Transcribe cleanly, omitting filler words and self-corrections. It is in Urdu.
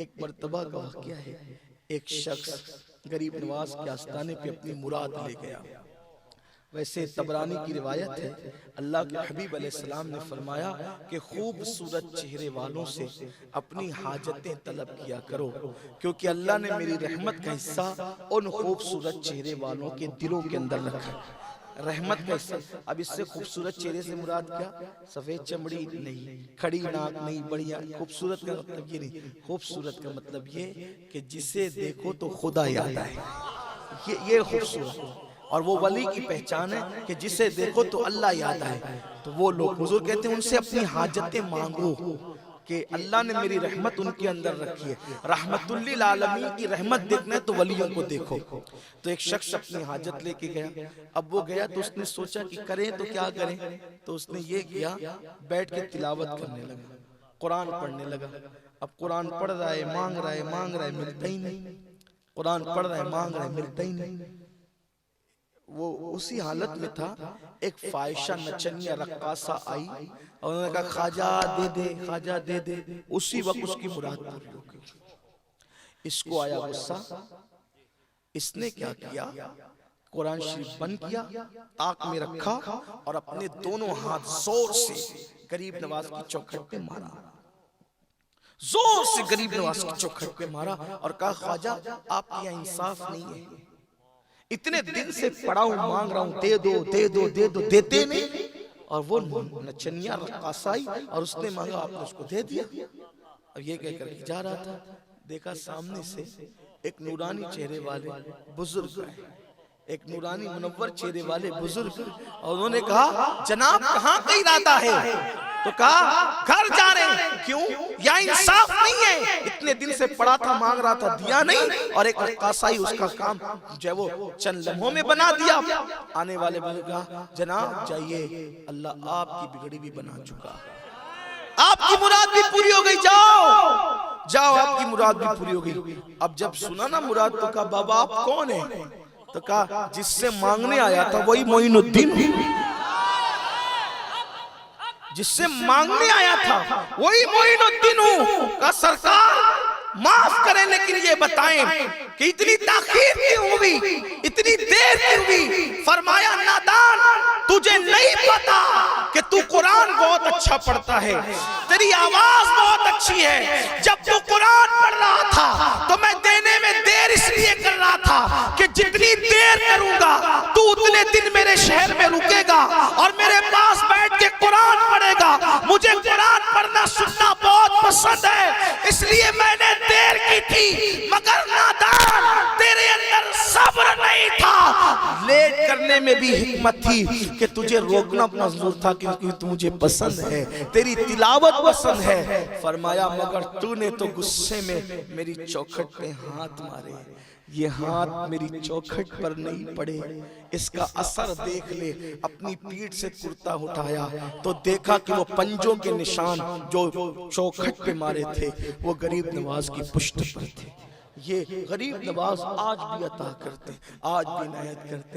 ایک مرتبہ کا واقعہ ہے، ایک شخص غریب نواز کے آستانے پہ اپنی مراد لے گیا۔ ویسے طبرانی کی روایت ہے، اللہ کے حبیب علیہ السلام نے فرمایا کہ خوبصورت چہرے والوں سے اپنی حاجتیں طلب کیا کرو، کیونکہ اللہ نے میری رحمت کا حصہ ان خوبصورت چہرے والوں کے دلوں کے اندر رکھا۔ رحمت کا حصہ، اب اس سے خوبصورت چہرے سے مراد کیا؟ سفید چمڑی نہیں، کھڑی ناک نہیں، بڑھیا۔ خوبصورت کا مطلب یہ نہیں، خوبصورت کا مطلب یہ کہ جسے دیکھو تو خدا یاد آئے، یہ خوبصورت۔ اور وہ ولی کی پہچان ہے کہ جسے دیکھو تو اللہ یاد آئے۔ تو وہ لوگ، حضور کہتے ہیں ان سے اپنی حاجتیں مانگو کہ اللہ نے میری رحمت ان کے اندر رکھی ہے۔ رحمت للعالمین کی رحمت دیکھنا ہے تو ولیوں کو دیکھو۔ تو ایک شخص اپنی حاجت لے کے گیا، اب وہ گیا تو اس نے سوچا کہ کریں تو کیا کریں، تو اس نے یہ کیا، بیٹھ کے تلاوت کرنے لگا، قرآن پڑھنے لگا۔ اب قرآن پڑھ رہا ہے، مانگ رہا ہے، مانگ رہا ہے، ملتا ہی نہیں۔ قرآن پڑھ رہا ہے، مانگ رہا ہے، ملتا ہی نہیں۔ وہ اسی حالت میں تھا، ایک فائشہ نچنیہ رقاصہ آئی اور انہوں نے کہا خواجہ دے دے، خواجہ دے دے۔ اسی وقت اس کی مراد پوری ہو گئی۔ اس کو آیا غصہ، اس نے کیا کیا، قرآن شریف بند کیا، تاک میں رکھا اور اپنے دونوں ہاتھ زور سے غریب نواز کی چوکھٹ پہ مارا، زور سے غریب نواز کی چوکھٹ پہ مارا اور کہا خواجہ آپ کی یہاں انصاف نہیں ہے، اتنے دن سے پڑا ہوں، مانگ رہا ہوں، دے دو دے دو دے دو، دیتے نہیں۔ اور وہ نچنیہ رقاصہ آئی اور اس نے مانگا، آپ نے اس کو دے دیا۔ اب یہ کہہ کر کے جا رہا تھا، دیکھا سامنے سے ایک نورانی چہرے والے بزرگ آئے، ایک نورانی منور چہرے والے بزرگ، اور انہوں نے کہا جناب کہاں کا ارادہ ہے؟ تو کہا گھر جا رہے ہیں۔ کیوں؟ یا انصاف نہیں ہے، اتنے دن سے پڑا تھا، مانگ رہا تھا، دیا نہیں، اور ایک رقاصائی اس کا کام جو ہے وہ چند لمحوں میں بنا دیا۔ آنے والے بزرگ کہا جناب جائیے، اللہ آپ کی بگڑی بھی بنا چکا، آپ کی مراد بھی پوری ہو گئی، جاؤ جاؤ، آپ کی مراد بھی پوری ہو گئی۔ اب جب سنا نا مراد تو کہا بابا آپ کون ہیں؟ تو کہا جس سے مانگنے آیا تھا وہی معین الدین، جس سے مانگنے آیا تھا وہی معین الدین ہوں۔ کہا سرکار معاف کریں لیکن یہ بتائیں کہ اتنی تاخیر کیوں ہوئی، اتنی دیر کیوں ہوئی؟ فرمایا نادان تجھے نہیں پتا کہ تو قرآن بہت اچھا پڑھتا ہے، تیری آواز بہت اچھی ہے، جب تو قرآن پڑھ رہا تھا تو میں دینے میں دیر اس لیے کر رہا تھا کہ جتنی دیر کروں گا تو اتنے دن میرے شہر میں رکے گا اور میرے پاس بیٹھ کے قرآن پڑھے گا۔ مجھے قرآن پڑھنا سننا بہت پسند ہے، اس لیے میں نے دیر کی تھی، مگر نادان تیرے اندر صبر نہیں تھا۔ لیٹ کرنے میں بھی حکمت تھی کہ تجھے روکنا منظور تھا کیونکہ تو مجھے پسند ہے، تیری تلاوت پسند ہے۔ فرمایا مگر تو نے تو غصے میں میری چوکھٹ پہ ہاتھ مارے، یہ ہاتھ میری چوکھٹ پر نہیں پڑے، اس کا اثر دیکھ لے۔ اپنی پیٹھ سے کرتا اٹھایا تو دیکھا کہ وہ پنجوں کے نشان جو چوکھٹ پہ مارے تھے وہ غریب نواز کی پشت پر تھے۔ یہ غریب نواز آج بھی عطا کرتے، آج بھی عنایت کرتے۔